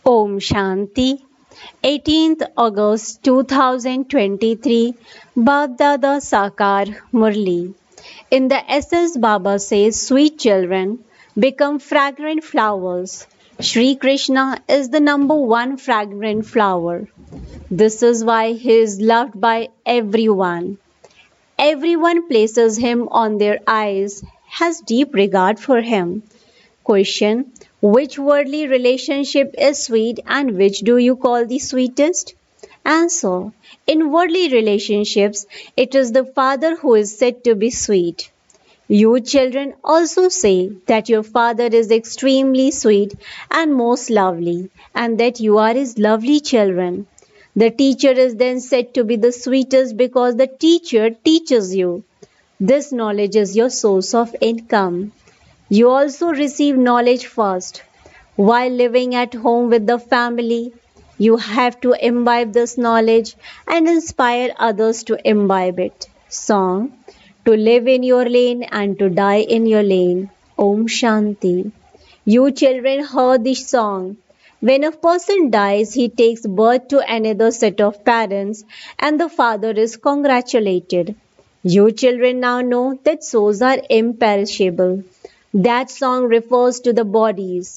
Om Shanti. 18th August 2023. Baapdada Sakar Murli. In the essence, Baba says, sweet children become fragrant flowers. Shri Krishna is the number one fragrant flower. This is why he is loved by everyone. Everyone places him on their eyes, has deep regard for him. Question: which worldly relationship is sweet and which do you call the sweetest? Answer: in worldly relationships, it is the father who is said to be sweet. You children also say that your father is extremely sweet and most lovely, and that you are his lovely children. The teacher is then said to be the sweetest because the teacher teaches you. This knowledge is your source of income. You also receive knowledge first. While living at home with the family, you have to imbibe this knowledge and inspire others to imbibe it. Song: to live in your lane and to die in your lane. Om Shanti. You children heard this song. When a person dies, he takes birth to another set of parents and the father is congratulated. You children now know that souls are imperishable. That song refers to the bodies.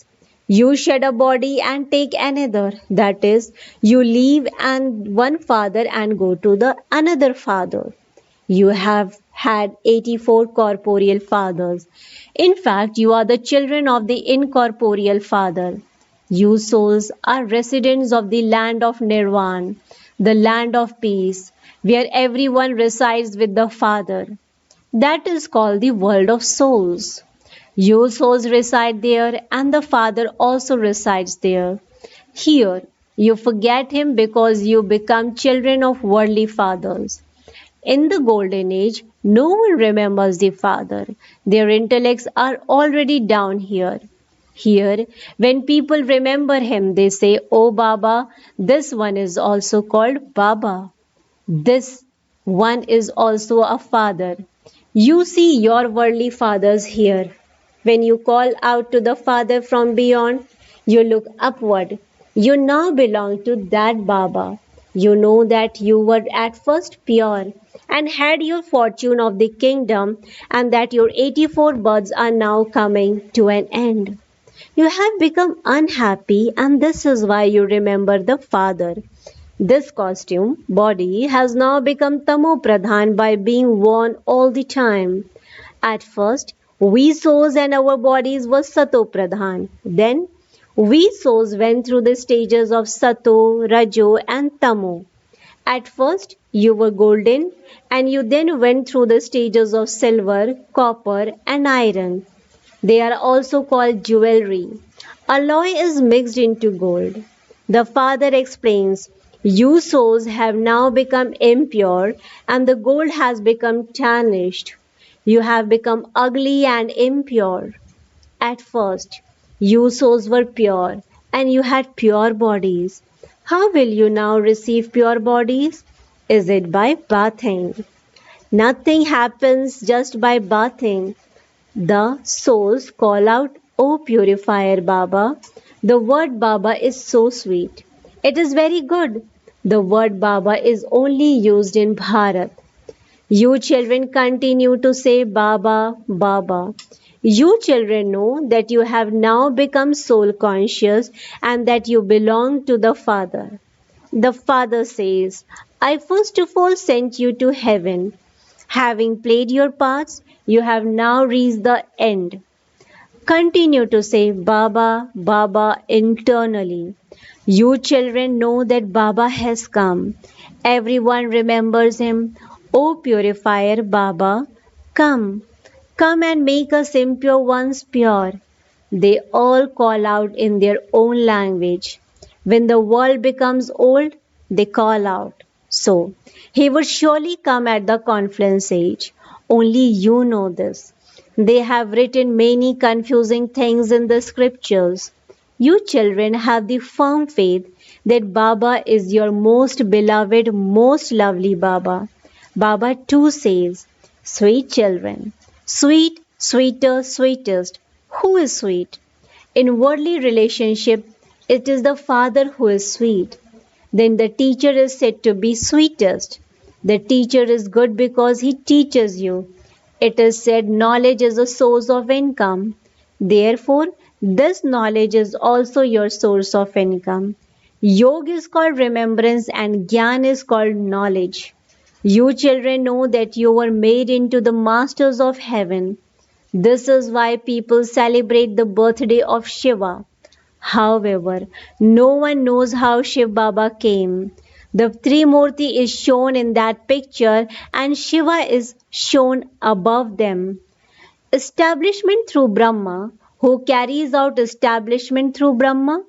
You shed a body and take another. That is, you leave and one father and go to the another father. You have had 84 corporeal fathers. In fact, you are the children of the incorporeal Father. You souls are residents of the land of Nirvana, the land of peace, where everyone resides with the Father. That is called the world of souls. Your souls reside there, and the Father also resides there. Here, you forget Him because you become children of worldly fathers. In the Golden Age, no one remembers the Father. Their intellects are already down here. Here, when people remember Him, they say, "Oh Baba, this one is also called Baba. This one is also a father." You see your worldly fathers here. When you call out to the Father from beyond, you look upward. You now belong to that Baba. You know that you were at first pure and had your fortune of the kingdom, and that your 84 births are now coming to an end. You have become unhappy, and this is why you remember the Father. This costume, body, has now become Tamo Pradhan by being worn all the time. At first, we souls and our bodies were Sato Pradhan. Then, we souls went through the stages of Sato, Rajo, and Tamo. At first, you were golden, and you then went through the stages of silver, copper, and iron. They are also called jewelry. Alloy is mixed into gold. The Father explains, you souls have now become impure, and the gold has become tarnished. You have become ugly and impure. At first, you souls were pure, and you had pure bodies. How will you now receive pure bodies? Is it by bathing? Nothing happens just by bathing. The souls call out, "O purifier Baba." The word Baba is so sweet. It is very good. The word Baba is only used in Bharat. You children continue to say Baba, Baba. You children know that you have now become soul conscious and that you belong to the Father. The Father says, I first of all sent you to heaven. Having played your parts, you have now reached the end. Continue to say Baba, Baba internally. You children know that Baba has come. Everyone remembers him. O purifier Baba, come. Come and make us impure ones pure. They all call out in their own language. When the world becomes old, they call out. So, he would surely come at the confluence age. Only you know this. They have written many confusing things in the scriptures. You children have the firm faith that Baba is your most beloved, most lovely Baba. Baba too says, sweet children, sweet, sweeter, sweetest. Who is sweet? In worldly relationship, It is the father who is sweet. Then the teacher is said to be sweetest. The teacher is good because he teaches you. It is said knowledge is a source of income. Therefore, this knowledge is also your source of income. Yoga is called remembrance and Gyan is called knowledge. You children know that you were made into the masters of heaven. This is why people celebrate the birthday of Shiva. However, no one knows how Shiv Baba came. The Trimurti is shown in that picture and Shiva is shown above them. Establishment through Brahma. Who carries out establishment through Brahma?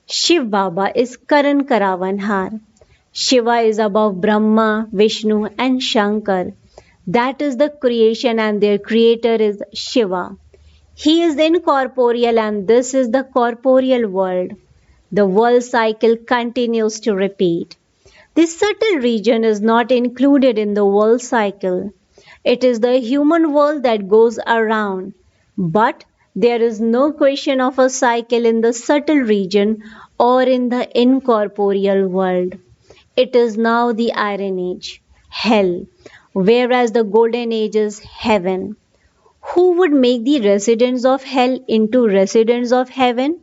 Shiv Baba is Karan Karavanhar. Shiva is above Brahma, Vishnu and Shankar. That is the creation and their creator is Shiva. He is incorporeal and this is the corporeal world. The world cycle continues to repeat. This subtle region is not included in the world cycle. It is the human world that goes around. But there is no question of a cycle in the subtle region or in the incorporeal world. It is now the Iron Age, hell, whereas the Golden Age is heaven. Who would make the residents of hell into residents of heaven?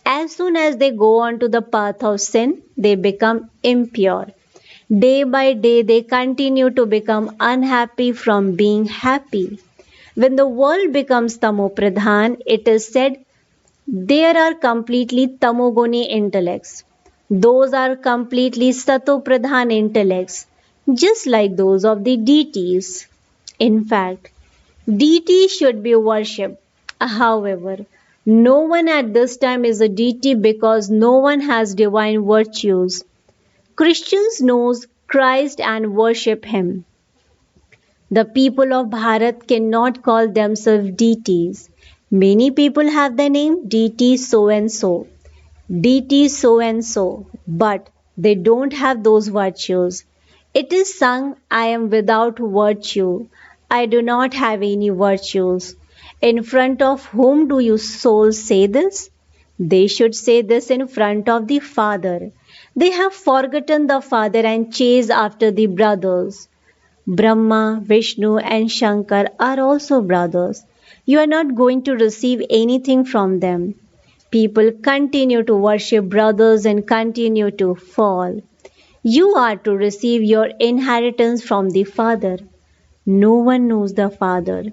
As soon as they go on to the path of sin, they become impure. Day by day, they continue to become unhappy from being happy. When the world becomes tamopradhan, it is said there are completely tamoguni intellects. Those are completely satopradhan intellects, just like those of the deities. In fact, deity should be worshipped. However, no one at this time is a deity because no one has divine virtues. Christians knows Christ and worship him. The people of Bharat cannot call themselves deities. Many people have the name deity so and so, deity so and so, but they don't have those virtues. It is sung, I am without virtue. I do not have any virtues. In front of whom do you souls say this? They should say this in front of the Father. They have forgotten the Father and chase after the brothers. Brahma, Vishnu, and Shankar are also brothers. You are not going to receive anything from them. People continue to worship brothers and continue to fall. You are to receive your inheritance from the Father. No one knows the Father.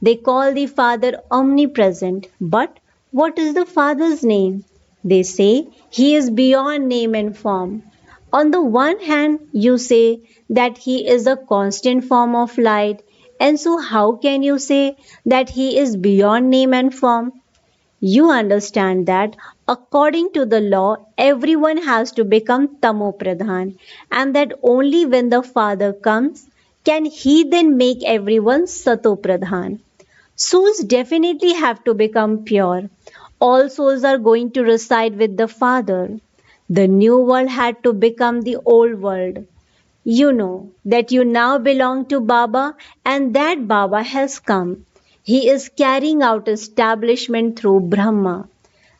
They call the Father omnipresent. But what is the Father's name? They say he is beyond name and form. On the one hand, you say that he is a constant form of light, and so how can you say that he is beyond name and form? You understand that according to the law, everyone has to become tamopradhan, and that only when the Father comes can he then make everyone satopradhan. Souls definitely have to become pure. All souls are going to reside with the Father. The new world had to become the old world. You know that you now belong to Baba and that Baba has come. He is carrying out establishment through Brahma.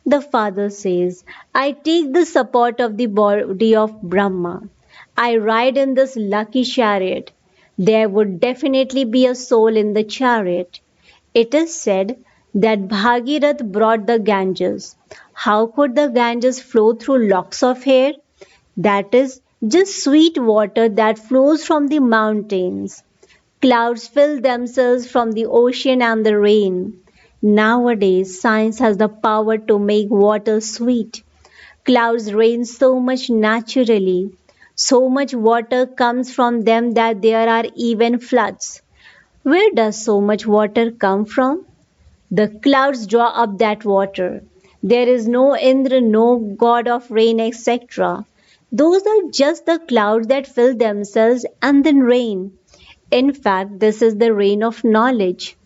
The Father says, I take the support of the body of Brahma. I ride in this lucky chariot. There would definitely be a soul in the chariot. It is said that Bhagirath brought the Ganges. How could the Ganges flow through locks of hair? That is just sweet water that flows from the mountains. Clouds fill themselves from the ocean and the rain. Nowadays, science has the power to make water sweet. Clouds rain so much naturally. So much water comes from them that there are even floods. Where does so much water come from? The clouds draw up that water. There is no Indra, no god of rain, etc. Those are just the clouds that fill themselves and then rain. In fact, this is the rain of knowledge.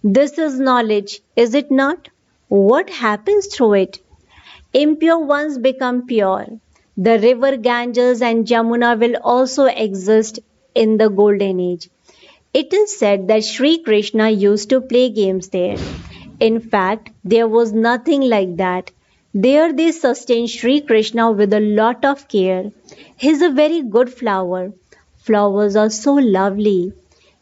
This is knowledge, is it not? What happens through it? Impure ones become pure. The river Ganges and Jamuna will also exist in the golden age. It is said that Sri Krishna used to play games there. In fact, there was nothing like that. There they sustain Sri Krishna with a lot of care. He's a very good flower. Flowers are so lovely.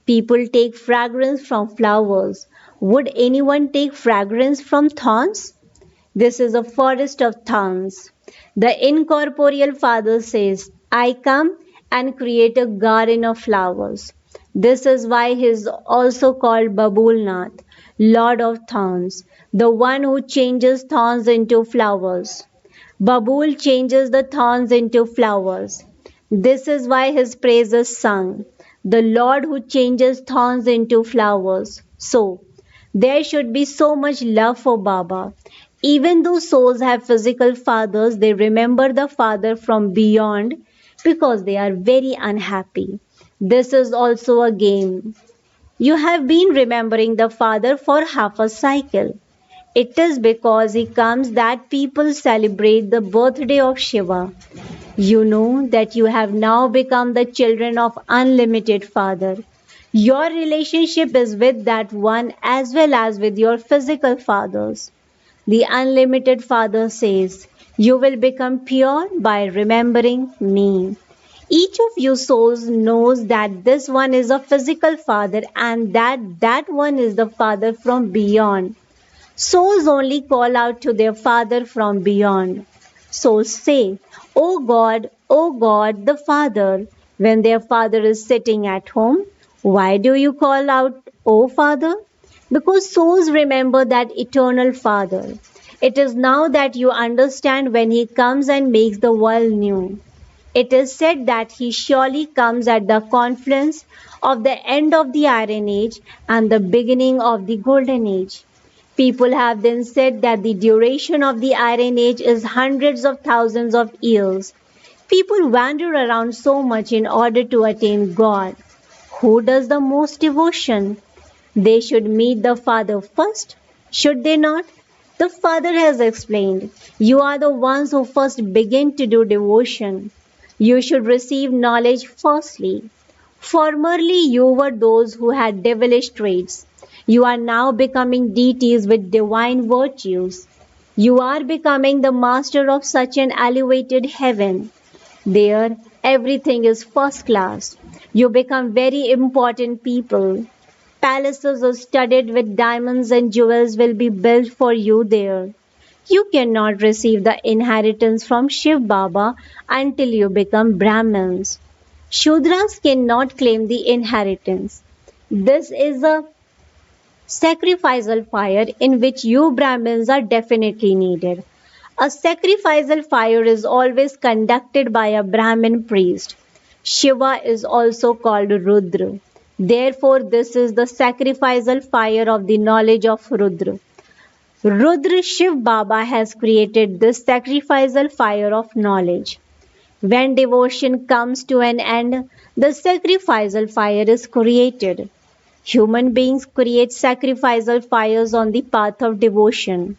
People take fragrance from flowers. Would anyone take fragrance from thorns? This is a forest of thorns. The incorporeal Father says, I come and create a garden of flowers. This is why he is also called Babulnath, Lord of Thorns, the one who changes thorns into flowers. Babul changes the thorns into flowers. This is why his praise is sung, the Lord who changes thorns into flowers. So, there should be so much love for Baba. Even though souls have physical fathers, they remember the Father from beyond because they are very unhappy. This is also a game. You have been remembering the Father for half a cycle. It is because he comes that people celebrate the birthday of Shiva. You know that you have now become the children of unlimited Father. Your relationship is with that one as well as with your physical fathers. The unlimited Father says, you will become pure by remembering me. Each of you souls knows that this one is a physical father and that one is the Father from beyond. Souls only call out to their Father from beyond. Souls say, O God, the Father, when their Father is sitting at home. Why do you call out, O Father? Because souls remember that eternal Father. It is now that you understand when He comes and makes the world new. It is said that He surely comes at the confluence of the end of the Iron Age and the beginning of the Golden Age. People have then said that the duration of the Iron Age is hundreds of thousands of years. People wander around so much in order to attain God. Who does the most devotion? They should meet the Father first, should they not? The Father has explained, you are the ones who first begin to do devotion. You should receive knowledge firstly. Formerly, you were those who had devilish traits. You are now becoming deities with divine virtues. You are becoming the master of such an elevated heaven. There, everything is first class. You become very important people. Palaces studded with diamonds and jewels will be built for you there. You cannot receive the inheritance from Shiv Baba until you become Brahmins. Shudras cannot claim the inheritance. This is a sacrificial fire in which you Brahmins are definitely needed. A sacrificial fire is always conducted by a Brahmin priest. Shiva is also called Rudra. Therefore, this is the sacrificial fire of the knowledge of Rudra. Rudra Shiv Baba has created this sacrificial fire of knowledge. When devotion comes to an end, the sacrificial fire is created. Human beings create sacrificial fires on the path of devotion.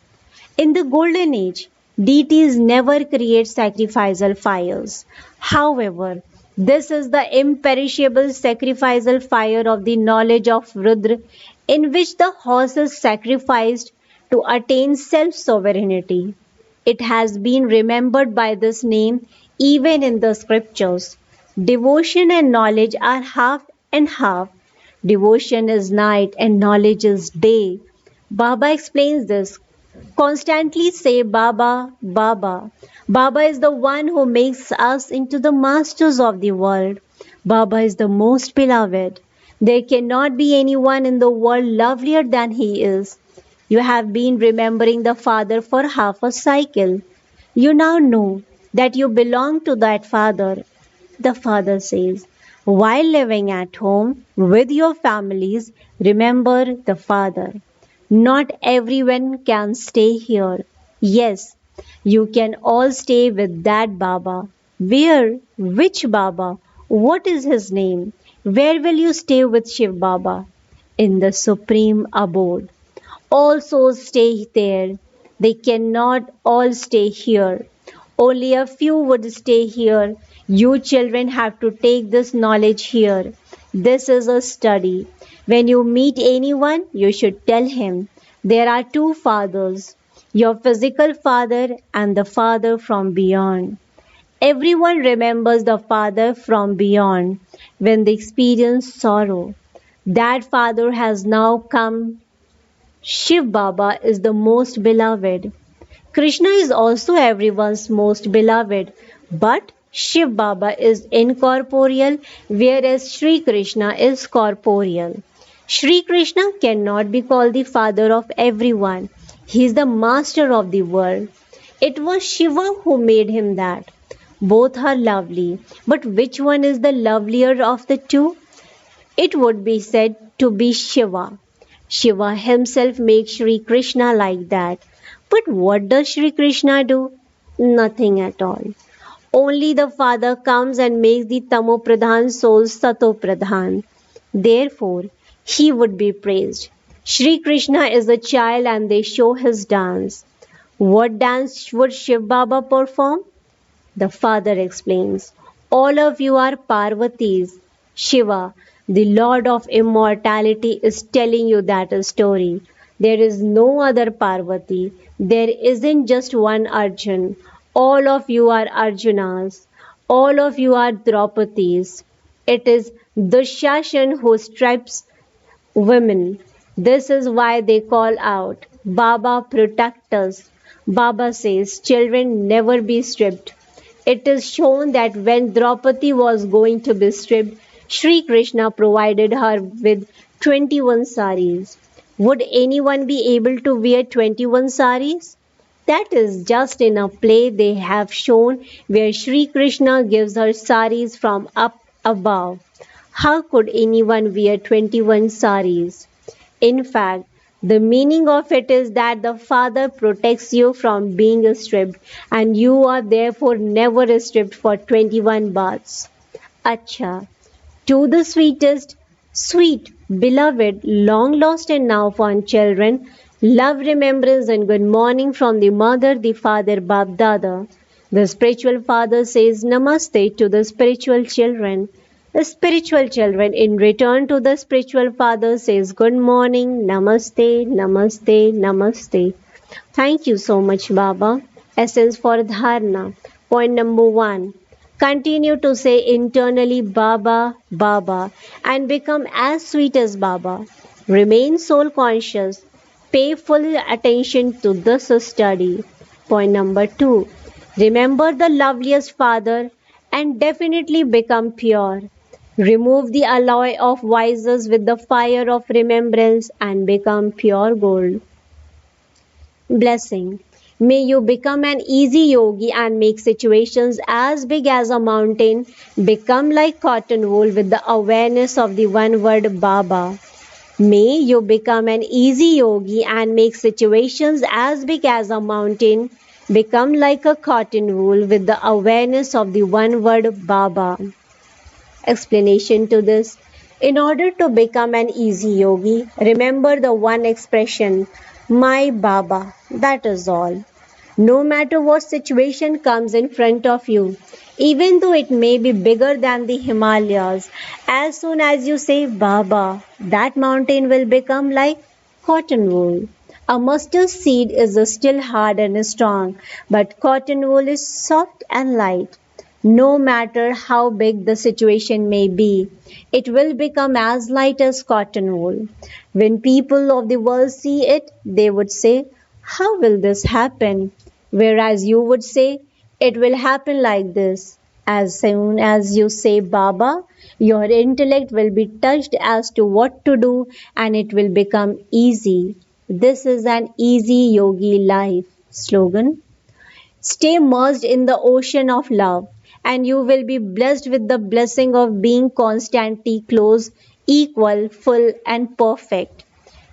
In the Golden Age, deities never create sacrificial fires. However, this is the imperishable sacrificial fire of the knowledge of Rudra, in which the horse is sacrificed to attain self sovereignty. It has been remembered by this name even in the scriptures. Devotion and knowledge are half and half. Devotion is night and knowledge is day. Baba explains this. Constantly say Baba, Baba. Baba is the one who makes us into the masters of the world. Baba is the most beloved. There cannot be anyone in the world lovelier than he is. You have been remembering the Father for half a cycle. You now know that you belong to that Father. The Father says, while living at home with your families, remember the Father. Not everyone can stay here. Yes, you can all stay with that Baba. Where? Which Baba? What is his name? Where will you stay with Shiv Baba? In the supreme abode. All souls stay there. They cannot all stay here. Only a few would stay here. You children have to take this knowledge here. This is a study. When you meet anyone, you should tell him, there are two fathers. your physical father and the father from beyond. Everyone remembers the father from beyond when they experience sorrow. That father has now come. Shiv Baba is the most beloved. Krishna is also everyone's most beloved, but Shiv Baba is incorporeal, whereas Sri Krishna is corporeal. Sri Krishna cannot be called the father of everyone. He is the master of the world. It was Shiva who made him that. Both are lovely, but which one is the lovelier of the two? It would be said to be Shiva. Shiva himself makes Sri Krishna like that. But what does Sri Krishna do? Nothing at all. Only the Father comes and makes the Tamo Pradhan soul Sato Pradhan. Therefore, he would be praised. Sri Krishna is a child and they show his dance. What dance would Shiv Baba perform? The father explains, all of you are Parvatis. Shiva, the Lord of immortality, is telling you that story. There is no other Parvati. There isn't just one Arjun. All of you are Arjunas. All of you are Draupadis. It is Dushashan who stripes women. This is why they call out, Baba protect us. Baba says, children never be stripped. It is shown that when Draupadi was going to be stripped, Sri Krishna provided her with 21 saris. Would anyone be able to wear 21 saris? That is just in a play they have shown where Sri Krishna gives her saris from up above. How could anyone wear 21 saris? In fact, the meaning of it is that the Father protects you from being stripped and you are therefore never stripped for 21 baths. Acha. To the sweetest, sweet, beloved, long lost and now found children, love, remembrance, and good morning from the mother, the father, Baapdada. The spiritual father says namaste to the spiritual children. The spiritual children in return to the spiritual father says good morning, namaste, namaste, namaste. Thank you so much, Baba. Essence for Dharna. Point number one. Continue to say internally Baba, Baba and become as sweet as Baba. Remain soul conscious. Pay full attention to this study. Point number two. Remember the loveliest Father and definitely become pure. Remove the alloy of vices with the fire of remembrance and become pure gold. Blessing. May you become an easy yogi and make situations as big as a mountain. Become like cotton wool with the awareness of the one word Baba. May you become an easy yogi and make situations as big as a mountain. Become like a cotton wool with the awareness of the one word Baba. Explanation to this. In order to become an easy yogi, remember the one expression, my Baba. That is all. No matter what situation comes in front of you, even though it may be bigger than the Himalayas, as soon as you say Baba, that mountain will become like cotton wool. A mustard seed is still hard and strong, but cotton wool is soft and light. No matter how big the situation may be, it will become as light as cotton wool. When people of the world see it, they would say, how will this happen? Whereas you would say, it will happen like this. As soon as you say Baba, your intellect will be touched as to what to do and it will become easy. This is an easy yogi life. Slogan. Stay merged in the ocean of love, and you will be blessed with the blessing of being constantly close, equal, full, and perfect.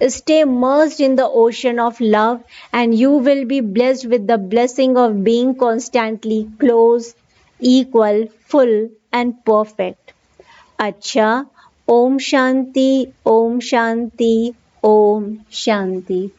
Stay merged in the ocean of love, and you will be blessed with the blessing of being constantly close, equal, full, and perfect. Acha, Om Shanti, Om Shanti, Om Shanti.